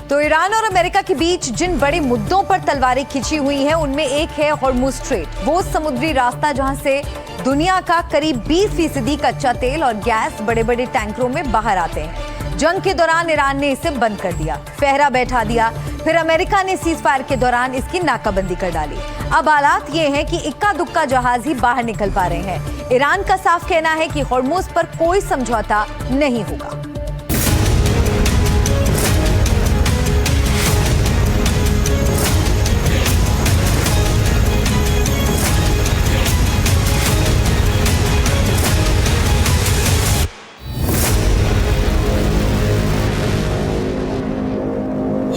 तो ईरान और अमेरिका के बीच जिन बड़े मुद्दों पर तलवारें खिंची हुई हैं उनमें एक है हॉर्मुज़ स्ट्रेट, वो समुद्री रास्ता जहां से दुनिया का करीब 20% कच्चा तेल और गैस बड़े बड़े टैंकरों में बाहर आते हैं। जंग के दौरान ईरान ने इसे बंद कर दिया, पहरा बैठा दिया, फिर अमेरिका ने सीज फायर के दौरान इसकी नाकाबंदी कर डाली। अब हालात ये हैं कि इक्का दुक्का जहाज ही बाहर निकल पा रहे हैं। ईरान का साफ कहना है कि हॉर्मुज़ पर कोई समझौता नहीं होगा।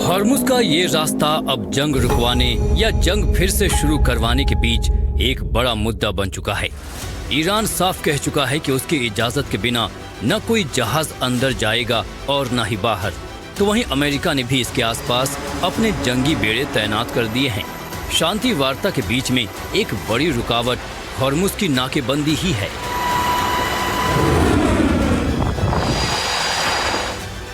हॉर्मुज़ का ये रास्ता अब जंग रुकवाने या जंग फिर से शुरू करवाने के बीच एक बड़ा मुद्दा बन चुका है। ईरान साफ कह चुका है कि उसकी इजाजत के बिना न कोई जहाज अंदर जाएगा और न ही बाहर। तो वहीं अमेरिका ने भी इसके आसपास अपने जंगी बेड़े तैनात कर दिए हैं। शांति वार्ता के बीच में एक बड़ी रुकावट हॉर्मुज़ की नाकेबंदी ही है।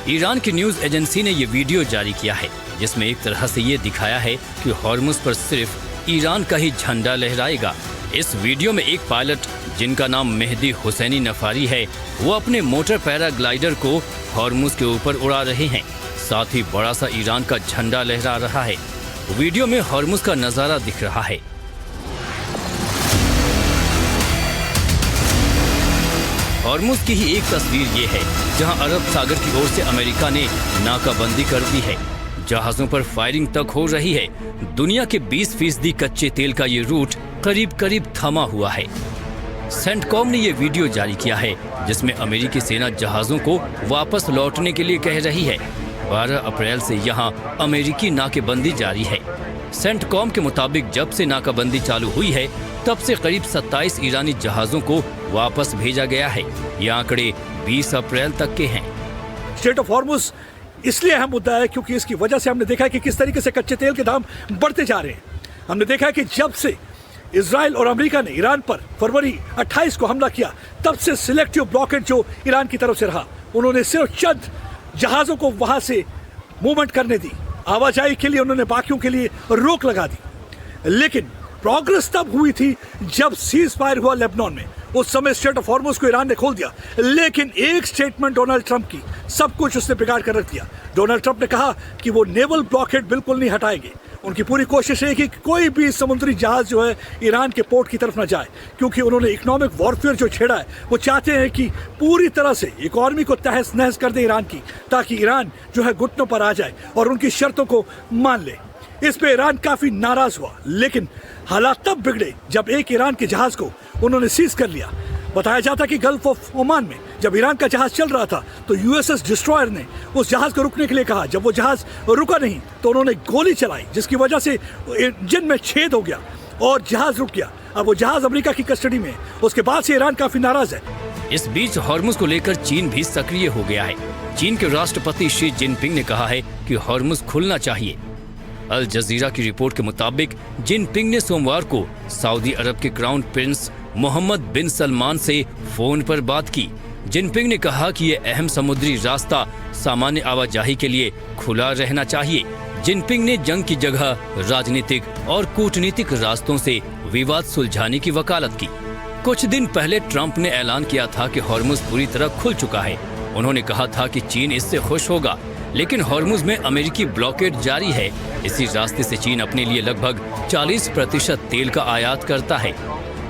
ईरान की न्यूज एजेंसी ने ये वीडियो जारी किया है जिसमें एक तरह से ये दिखाया है कि हॉर्मुज़ पर सिर्फ ईरान का ही झंडा लहराएगा। इस वीडियो में एक पायलट जिनका नाम मेहदी हुसैनी नफारी है, वो अपने मोटर पैराग्लाइडर को हॉर्मुज़ के ऊपर उड़ा रहे हैं। साथ ही बड़ा सा ईरान का झंडा लहरा रहा है। वीडियो में हॉर्मुज़ का नजारा दिख रहा है। हॉर्मुज़ की ही एक तस्वीर ये है जहां अरब सागर की ओर से अमेरिका ने नाकाबंदी कर दी है। जहाजों पर फायरिंग तक हो रही है। दुनिया के 20% कच्चे तेल का ये रूट करीब करीब थमा हुआ है। सेंटकॉम ने ये वीडियो जारी किया है जिसमें अमेरिकी सेना जहाजों को वापस लौटने के लिए कह रही है। 12 अप्रैल से यहाँ अमेरिकी नाकेबंदी जारी है। सेंटकॉम के मुताबिक जब से नाकाबंदी चालू हुई है तब से करीब 27 ईरानी जहाजों को वापस भेजा गया है। ये आंकड़े 20 अप्रैल तक के हैं। स्ट्रेट ऑफ हॉर्मुज़ इसलिए अहम मुद्दा है क्योंकि इसकी वजह से हमने देखा है कि किस तरीके से कच्चे तेल के दाम बढ़ते जा रहे हैं। हमने देखा है कि जब से इजराइल और अमेरिका ने ईरान पर फरवरी 28 को हमला किया तब से सिलेक्टिव ब्लॉकेड जो ईरान की तरफ से रहा, उन्होंने सिर्फ चंद जहाज़ों को वहाँ से मूवमेंट करने दी। आवाजाही के लिए उन्होंने बाकियों के लिए रोक लगा दी। लेकिन प्रोग्रेस तब हुई थी जब सीज फायर हुआ लेबनान में। उस समय स्ट्रेट ऑफ हॉर्मुज़ को ईरान ने खोल दिया, लेकिन एक स्टेटमेंट डोनाल्ड ट्रंप की सब कुछ उसने बिगाड़ कर रख दिया। डोनाल्ड ट्रंप ने कहा कि वो नेवल ब्लॉकेड बिल्कुल नहीं हटाएंगे। उनकी पूरी कोशिश है कि कोई भी समुद्री जहाज जो है ईरान के पोर्ट की तरफ न जाए, क्योंकि उन्होंने इकोनॉमिक वॉरफेयर जो छेड़ा है वो चाहते हैं कि पूरी तरह से इकॉनमी को तहस नहस कर दे ईरान की, ताकि ईरान जो है घुटनों पर आ जाए और उनकी शर्तों को मान ले। इस पे ईरान काफी नाराज हुआ, लेकिन हालात तब बिगड़े जब एक ईरान के जहाज को उन्होंने सीज कर लिया। बताया जाता कि गल्फ ऑफ ओमान में जब ईरान का जहाज चल रहा था तो यूएसएस डिस्ट्रॉयर ने उस जहाज को रुकने के लिए कहा। जब वो जहाज रुका नहीं तो उन्होंने गोली चलाई, जिसकी वजह से इंजन में छेद हो गया और जहाज रुक गया। अब वो जहाज अमेरिका की कस्टडी में है। उसके बाद से ईरान काफी नाराज है। इस बीच हॉर्मुज़ को लेकर चीन भी सक्रिय हो गया है। चीन के राष्ट्रपति शी जिनपिंग ने कहा है कि हॉर्मुज़ खुलना चाहिए। अल जजीरा की रिपोर्ट के मुताबिक जिनपिंग ने सोमवार को सऊदी अरब के क्राउन प्रिंस मोहम्मद बिन सलमान से फोन पर बात की। जिनपिंग ने कहा कि यह अहम समुद्री रास्ता सामान्य आवाजाही के लिए खुला रहना चाहिए। जिनपिंग ने जंग की जगह राजनीतिक और कूटनीतिक रास्तों से विवाद सुलझाने की वकालत की। कुछ दिन पहले ट्रंप ने ऐलान किया था कि हॉर्मुज़ पूरी तरह खुल चुका है। उन्होंने कहा था कि चीन इससे खुश होगा, लेकिन हॉर्मुज़ में अमेरिकी ब्लॉकेड जारी है। इसी रास्ते से चीन अपने लिए लगभग 40% तेल का आयात करता है।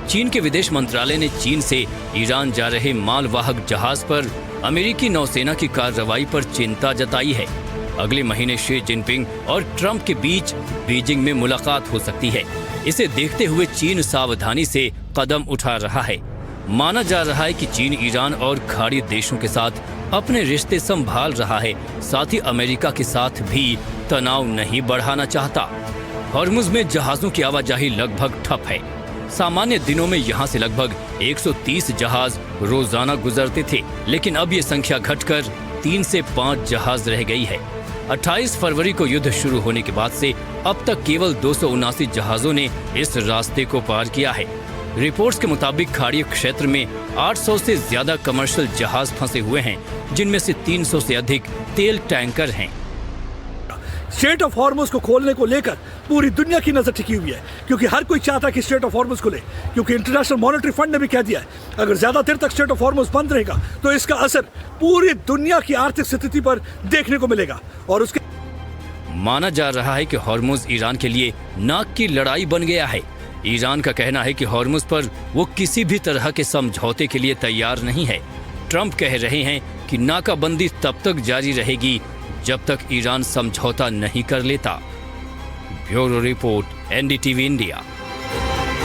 चीन के विदेश मंत्रालय ने चीन से ईरान जा रहे मालवाहक जहाज पर अमेरिकी नौसेना की कार्रवाई पर चिंता जताई है। अगले महीने शी जिनपिंग और ट्रंप के बीच बीजिंग में मुलाकात हो सकती है। इसे देखते हुए चीन सावधानी से कदम उठा रहा है। माना जा रहा है कि चीन ईरान और खाड़ी देशों के साथ अपने रिश्ते संभाल रहा है, साथ ही अमेरिका के साथ भी तनाव नहीं बढ़ाना चाहता। हॉर्मुज़ में जहाजों की आवाजाही लगभग ठप है। सामान्य दिनों में यहाँ से लगभग 130 जहाज रोजाना गुजरते थे, लेकिन अब ये संख्या घटकर 3 से 5 जहाज रह गई है। 28 फरवरी को युद्ध शुरू होने के बाद से अब तक केवल 279 जहाजों ने इस रास्ते को पार किया है। रिपोर्ट्स के मुताबिक खाड़ी क्षेत्र में 800 से ज्यादा कमर्शियल जहाज फंसे हुए हैं, जिनमें से 300 से अधिक तेल टैंकर हैं। स्ट्रेट ऑफ हॉर्मुज को खोलने को लेकर पूरी दुनिया की नजर टिकी हुई है, क्योंकि हर कोई चाहता है कि स्ट्रेट ऑफ हॉर्मुज खुले, क्योंकि इंटरनेशनल मॉनेटरी फंड ने भी कह दिया है अगर ज्यादा देर तक स्ट्रेट ऑफ हॉर्मुज बंद रहेगा तो इसका असर पूरी दुनिया की आर्थिक स्थिति पर देखने को मिलेगा। और उसके माना जा रहा है कि हॉर्मुज ईरान के लिए नाक की लड़ाई बन गया है। ईरान का कहना है कि हॉर्मुज पर वो किसी भी तरह के समझौते के लिए तैयार नहीं है। ट्रंप कह रहे हैं कि नाकाबंदी तब तक जारी रहेगी जब तक ईरान समझौता नहीं कर लेता। Bureau report, NDTV India.